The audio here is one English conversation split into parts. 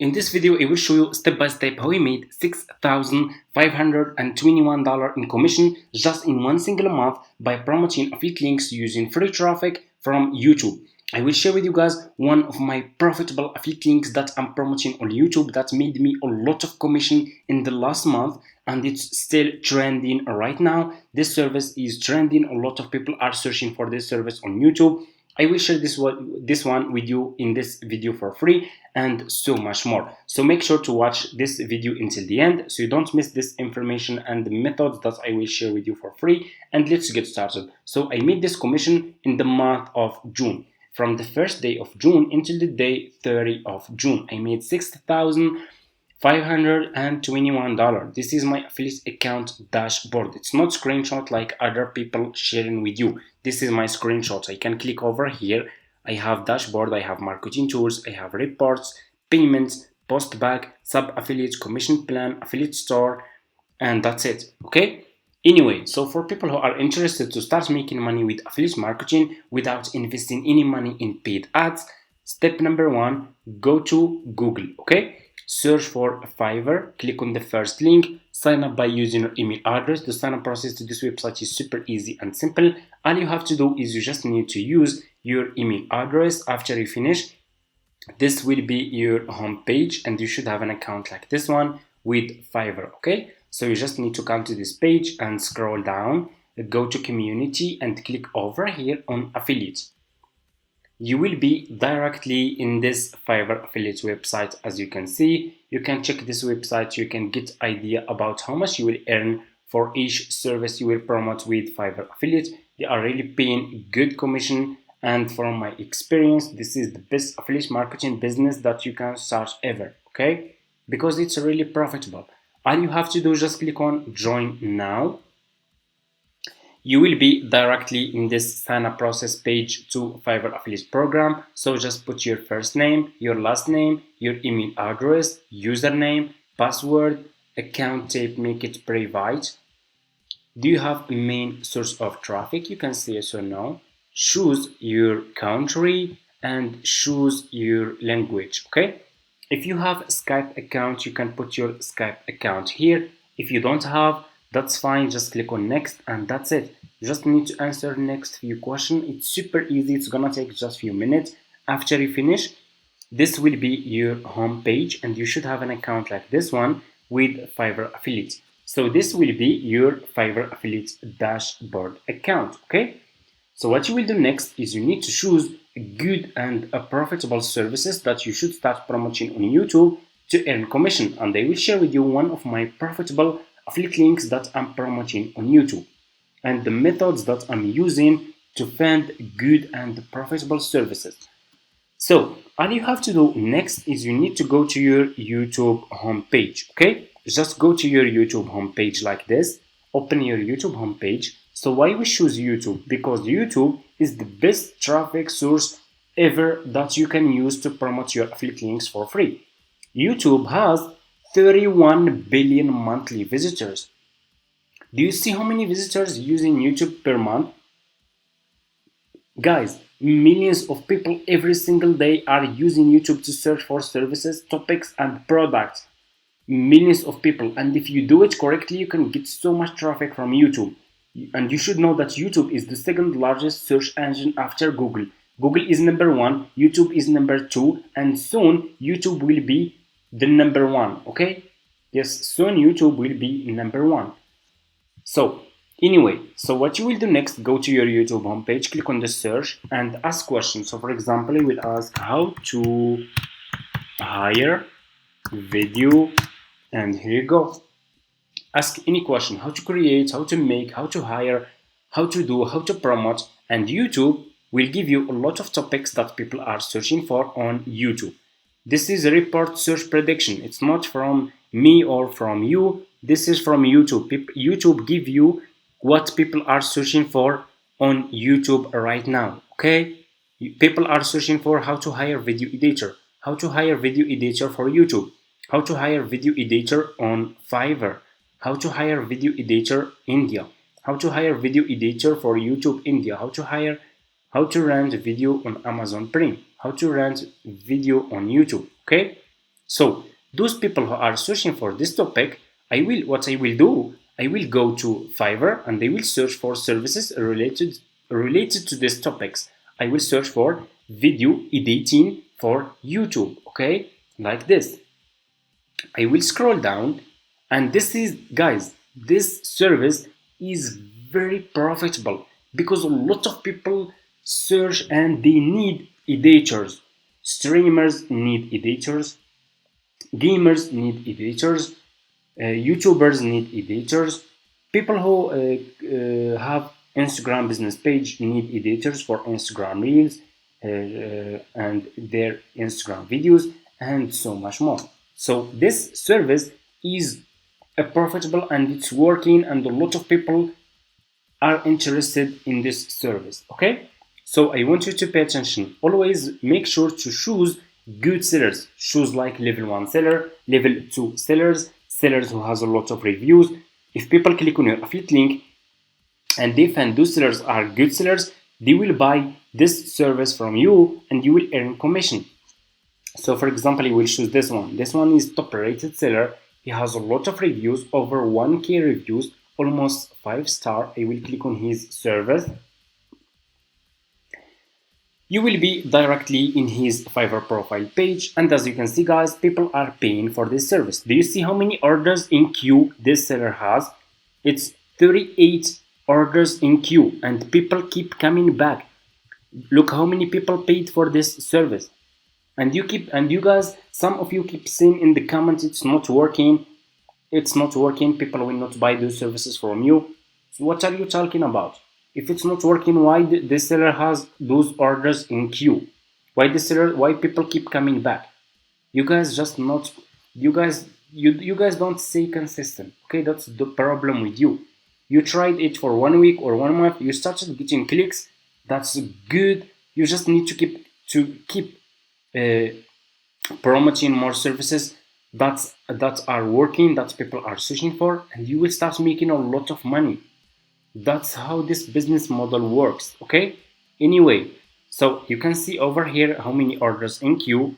In this video, I will show you step by step how I made $6,521 in commission just in one single month by promoting affiliate links using free traffic from YouTube. I will share with you guys one of my profitable affiliate links that I'm promoting on YouTube that made me a lot of commission in the last month, and it's still trending right now. This service is trending. A lot of people are searching for this service on YouTube. I will share this one with you in this video for free and so much more. So make sure to watch this video until the end so you don't miss this information and the methods that I will share with you for free. And let's get started. So I made this commission in the month of June. From the first day of June until the day 30 of June, I made $6,521. This is my affiliate account dashboard. It's not screenshot like other people sharing with you. This is my screenshot. I can click over here. I have dashboard, I have marketing tools, I have reports, payments, post back, sub affiliates, commission plan, affiliate store, and that's it. Okay. Anyway, so for people who are interested to start making money with affiliate marketing without investing any money in paid ads, step number one, go to Google. Okay. Search for Fiverr, click on the first link, sign up by using your email address. The sign up process to this website is super easy and simple. All you have to do is you just need to use your email address. After you finish, this will be your home page and you should have an account like this one with Fiverr. Okay, so you just need to come to this page and scroll down, go to community and click over here on affiliates. You will be directly in this Fiverr affiliate website. As you can see, you can check this website. You can get idea about how much you will earn for each service you will promote with Fiverr affiliate. They are really paying good commission, and from my experience, this is the best affiliate marketing business that you can start ever. Okay, because it's really profitable. All you have to do is just click on join now. You will be directly in this sign up process page to Fiverr affiliate program. So just put your first name, your last name, your email address, username, password, account type, make it private. Do you have a main source of traffic? You can say yes or no. Choose your country and choose your language. Okay. If you have a Skype account, you can put your Skype account here. If you don't have, that's fine. Just click on next and that's it. You just need to answer next few questions. It's super easy. It's gonna take just a few minutes. After you finish, this will be your home page and you should have an account like this one with Fiverr affiliate. So this will be your Fiverr affiliate dashboard account. Okay. So what you will do next is you need to choose a good and a profitable services that you should start promoting on YouTube to earn commission. And I will share with you one of my profitable affiliate links that I'm promoting on YouTube and the methods that I'm using to find good and profitable services. So all you have to do next is you need to go to your YouTube homepage. Okay, just go to your YouTube homepage like this. Open your YouTube homepage. So why we choose YouTube? Because YouTube is the best traffic source ever that you can use to promote your affiliate links for free. YouTube has 31 billion monthly visitors. Do you see how many visitors using YouTube per month? Guys, millions of people every single day are using YouTube to search for services, topics, and products. Millions of people. And if you do it correctly, you can get so much traffic from YouTube. And you should know that YouTube is the second largest search engine after Google. Google is number one, YouTube is number two, and soon YouTube will be the number one. Okay, yes, soon YouTube will be number one. So anyway, so what you will do next, go to your YouTube homepage, click on the search and ask questions. So for example, I will ask how to hire video, and here you go. Ask any question, how to create, how to make, how to hire, how to do, how to promote, and YouTube will give you a lot of topics that people are searching for on YouTube. This is a report search prediction. It's not from me or from you. This is from YouTube. YouTube give you what people are searching for on YouTube right now. Okay, people are searching for how to hire video editor, how to hire video editor for YouTube, how to hire video editor on Fiverr, how to hire video editor India, how to hire video editor for YouTube India, how to rent video on Amazon Prime, how to rent video on YouTube. Okay, So those people who are searching for this topic, I will do, I will go to Fiverr and I will search for services related to these topics. I will search for video editing for YouTube, okay? Like this. I will scroll down, and this is, guys, this service is very profitable because a lot of people search and they need editors. Streamers need editors, gamers need editors, YouTubers need editors, people who have Instagram business page need editors for Instagram reels and their Instagram videos, and so much more. So this service is profitable and it's working, and a lot of people are interested in this service. Okay, so I want you to pay attention. Always make sure to choose good sellers. Choose like level 1 seller, level 2 sellers who has a lot of reviews. If people click on your affiliate link and they find those sellers are good sellers, they will buy this service from you and you will earn commission. So for example, I will choose this one. This one is top rated seller. He has a lot of reviews, over 1k reviews, almost 5-star. I will click on his service. You will be directly in his Fiverr profile page, and as you can see, guys, people are paying for this service. Do you see how many orders in queue this seller has? It's 38 orders in queue, and people keep coming back. Look how many people paid for this service. And you guys, some of you keep saying in the comments it's not working, people will not buy those services from you. So what are you talking about? If it's not working, why the seller has those orders in queue? Why people keep coming back? You guys don't stay consistent. Okay, that's the problem with you. You tried it for 1 week or 1 month, you started getting clicks. That's good. You just need to keep promoting more services that are working, that people are searching for, and you will start making a lot of money. That's how this business model works. Okay, anyway, so you can see over here how many orders in queue.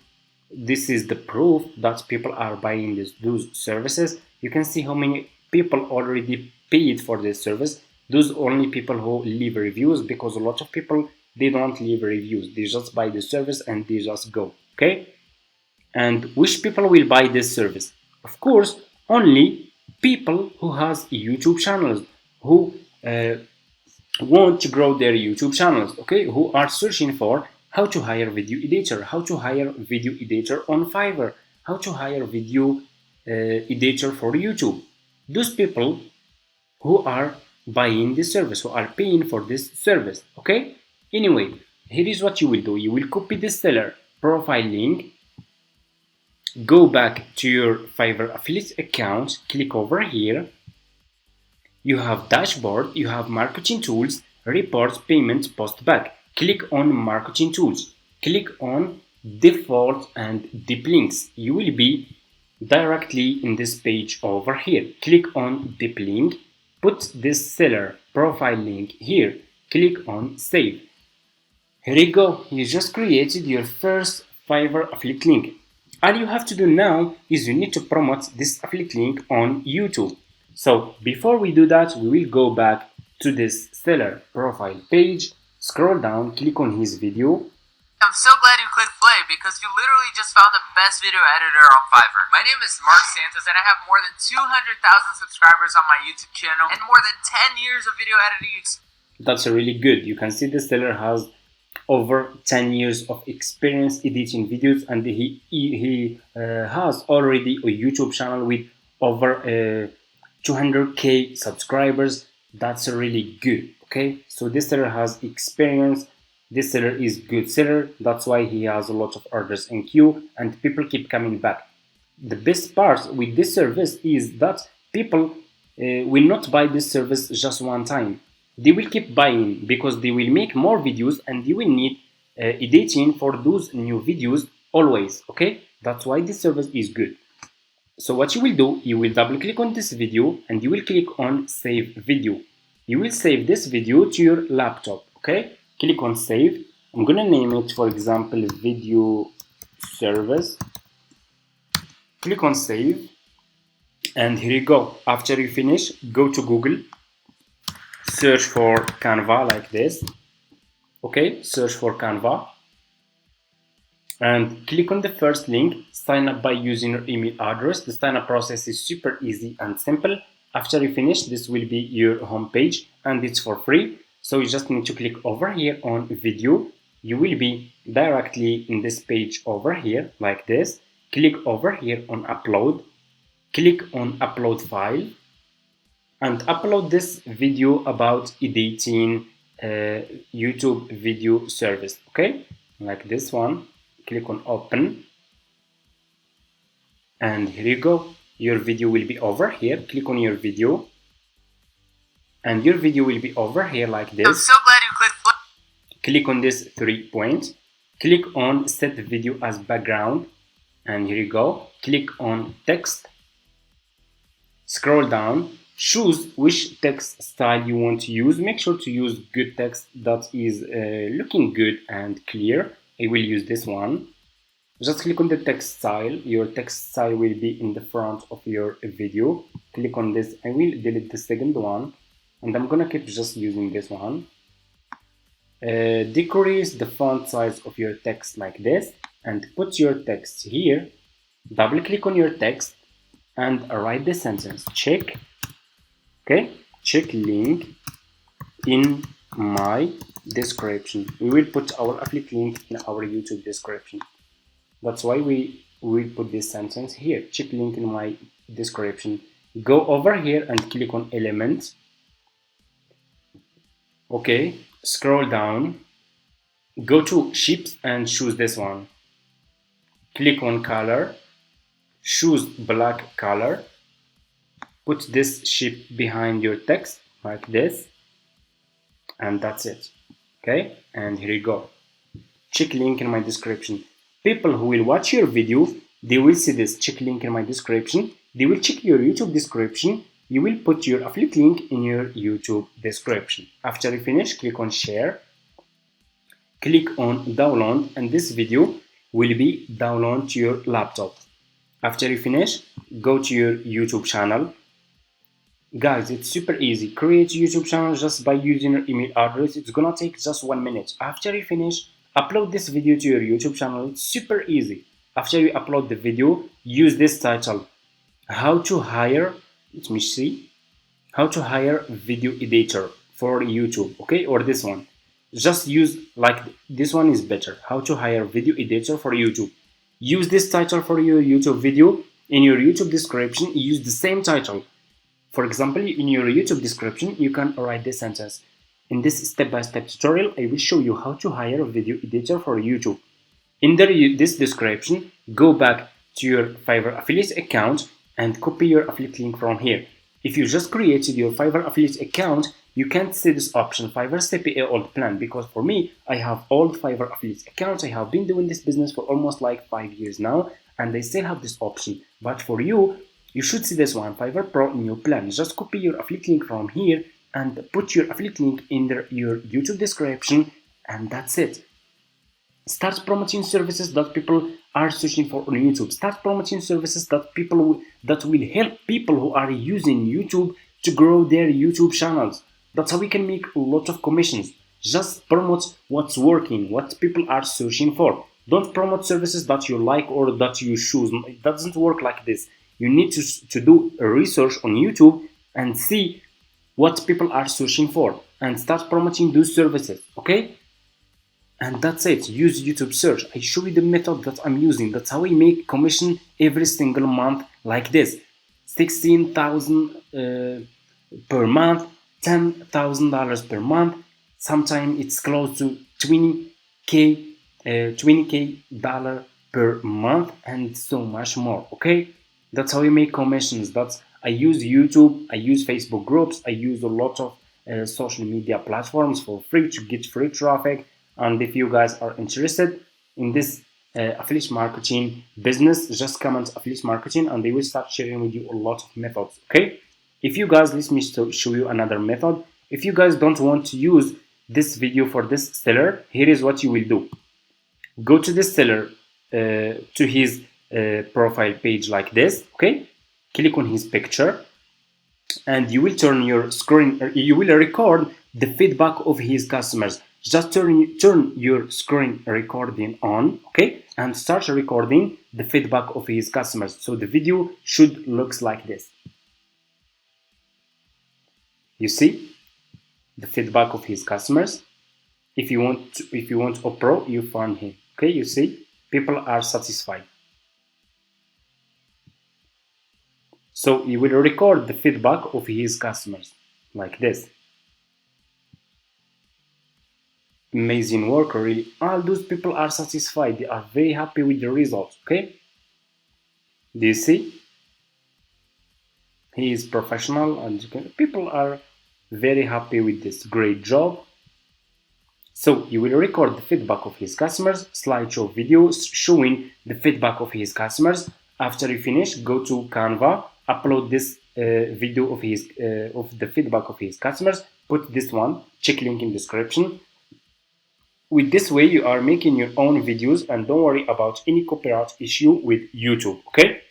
This is the proof that people are buying those services. You can see how many people already paid for this service. Those only people who leave reviews, because a lot of people, they don't leave reviews, they just buy the service and they just go. Okay, and which people will buy this service? Of course, only people who has YouTube channels, who want to grow their YouTube channels, okay, who are searching for how to hire video editor, how to hire video editor on Fiverr, how to hire video editor for YouTube. Those people who are buying this service, who are paying for this service. Okay, anyway, here is what you will do. You will copy the seller profile link, go back to your Fiverr affiliate account, click over here. You have dashboard, you have marketing tools, reports, payments, post back. Click on marketing tools, click on default and deep links. You will be directly in this page over here. Click on deep link, put this seller profile link here, click on save. Here you go, you just created your first Fiverr affiliate link. All you have to do now is you need to promote this affiliate link on YouTube. So before we do that, we will go back to this seller profile page, scroll down, click on his video. I'm so glad you clicked play because you literally just found the best video editor on Fiverr. My name is Mark Santos and I have more than 200,000 subscribers on my YouTube channel and more than 10 years of video editing experience. That's really good. You can see the seller has over 10 years of experience editing videos, and he has already a YouTube channel with over 200k subscribers. That's really good. Okay, so this seller has experience, this seller is good seller, that's why he has a lot of orders in queue and people keep coming back. The best part with this service is that people will not buy this service just one time. They will keep buying because they will make more videos and they will need editing for those new videos always. Okay, that's why this service is good. So what you will do, you will double click on this video and you will click on save video. You will save this video to your laptop. Okay, click on save. I'm gonna name it, for example, video service. click on save, and here you go. After you finish, go to Google, search for Canva like this. Okay, search for Canva and click on the first link, sign up by using your email address. The sign up process is super easy and simple. After you finish, this will be your home page and it's for free. So you just need to click over here on video. You will be directly in this page over here like this. Click over here on upload. Click on upload file and upload this video about editing YouTube video service. Okay, like this one. Click on open and here you go. Your video will be over here. Click on your video and your video will be over here like this. I'm so glad you clicked play. Click on this 3 points. Click on set video as background and here you go. Click on text. Scroll down. Choose which text style you want to use. Make sure to use good text that is looking good and clear. I will use this one. Just click on the text style. Your text style will be in the front of your video. Click on this. I will delete the second one and I'm gonna keep just using this one. Decrease the font size of your text like this and put your text here. Double click on your text and write the sentence. Check. Okay, check link in my description. We will put our affiliate link in our YouTube description. That's why we will put this sentence here. Check link in my description. Go over here and click on element. Okay, scroll down. Go to shapes and choose this one. Click on color. Choose black color. Put this shape behind your text like this and that's it. Okay, and here you go. Check link in my description. People who will watch your video, they will see this check link in my description. They will check your YouTube description. You will put your affiliate link in your YouTube description. After you finish, click on share. Click on download and this video will be downloaded to your laptop. After you finish, go to your YouTube channel. Guys, it's super easy. Create a YouTube channel just by using your email address. It's gonna take just 1 minute. After you finish, upload this video to your YouTube channel. It's super easy. After you upload the video, use this title. How to hire, let me see. How to hire video editor for YouTube, okay? Or this one. Just use like this one is better. How to hire video editor for YouTube. Use this title for your YouTube video. In your YouTube description, use the same title. For example, in your YouTube description, you can write this sentence. In this step-by-step tutorial, I will show you how to hire a video editor for YouTube. In this description, go back to your Fiverr affiliate account and copy your affiliate link from here. If you just created your Fiverr affiliate account, you can't see this option, Fiverr CPA old plan, because for me, I have old Fiverr affiliate accounts. I have been doing this business for almost like 5 years now, and I still have this option. But for you, you should see this one, Fiverr Pro new plan. Just copy your affiliate link from here and put your affiliate link in your YouTube description, and that's it. Start promoting services that people are searching for on YouTube. Start promoting services that will help people who are using YouTube to grow their YouTube channels. That's how we can make a lot of commissions. Just promote what's working, what people are searching for. Don't promote services that you like or that you choose. It doesn't work like this. You need to do a research on YouTube and see what people are searching for and start promoting those services, okay? And that's it. Use YouTube search. I show you the method that I'm using. That's how I make commission every single month like this. 16,000 per month, $10,000 per month. Sometimes it's close to 20K dollar per month and so much more, okay? That's how you make commissions. I use YouTube, I use Facebook groups, I use a lot of social media platforms for free to get free traffic. And if you guys are interested in this affiliate marketing business, just comment affiliate marketing and they will start sharing with you a lot of methods, okay? If you guys, let me show you another method. If you guys don't want to use this video for this seller, here is what you will do. Go to this seller, to his profile page like this. Okay, click on his picture, and you will turn your screen, you will record the feedback of his customers. Just turn your screen recording on, okay, and start recording the feedback of his customers. So the video should looks like this. You see the feedback of his customers. If you want a pro, you find him. Okay, you see people are satisfied. So you will record the feedback of his customers like this. Amazing work, really. All those people are satisfied. They are very happy with the results. Okay, do you see? He is professional, and people are very happy with this great job. So you will record the feedback of his customers, slideshow videos showing the feedback of his customers. After you finish, go to Canva, upload this video of the feedback of his customers, put this one, check link in description. With this way, you are making your own videos, and don't worry about any copyright issue with YouTube, okay?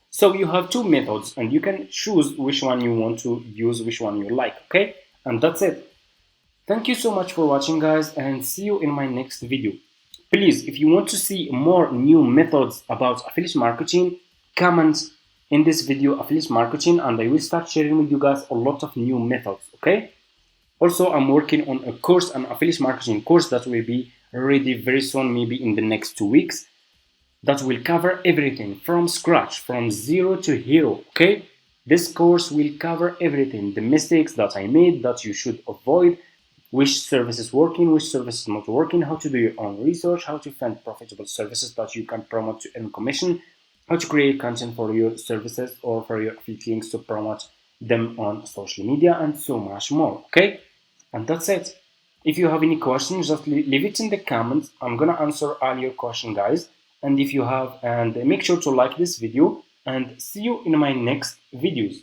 So you have two methods, and you can choose which one you want to use, which one you like, okay? And that's it. Thank you so much for watching, guys, and see you in my next video. Please, if you want to see more new methods about affiliate marketing, comment in this video affiliate marketing, and I will start sharing with you guys a lot of new methods, okay? Also, I'm working on a course, an affiliate marketing course that will be ready very soon, maybe in the next 2 weeks, that will cover everything from scratch, from zero to hero, okay? This course will cover everything, the mistakes that I made that you should avoid, which service is working, which service is not working, how to do your own research, how to find profitable services that you can promote to earn commission, how to create content for your services or for your affiliate links to promote them on social media, and so much more, okay? And that's it. If you have any questions, just leave it in the comments. I'm gonna answer all your questions, guys. And if you have, and make sure to like this video, and see you in my next videos.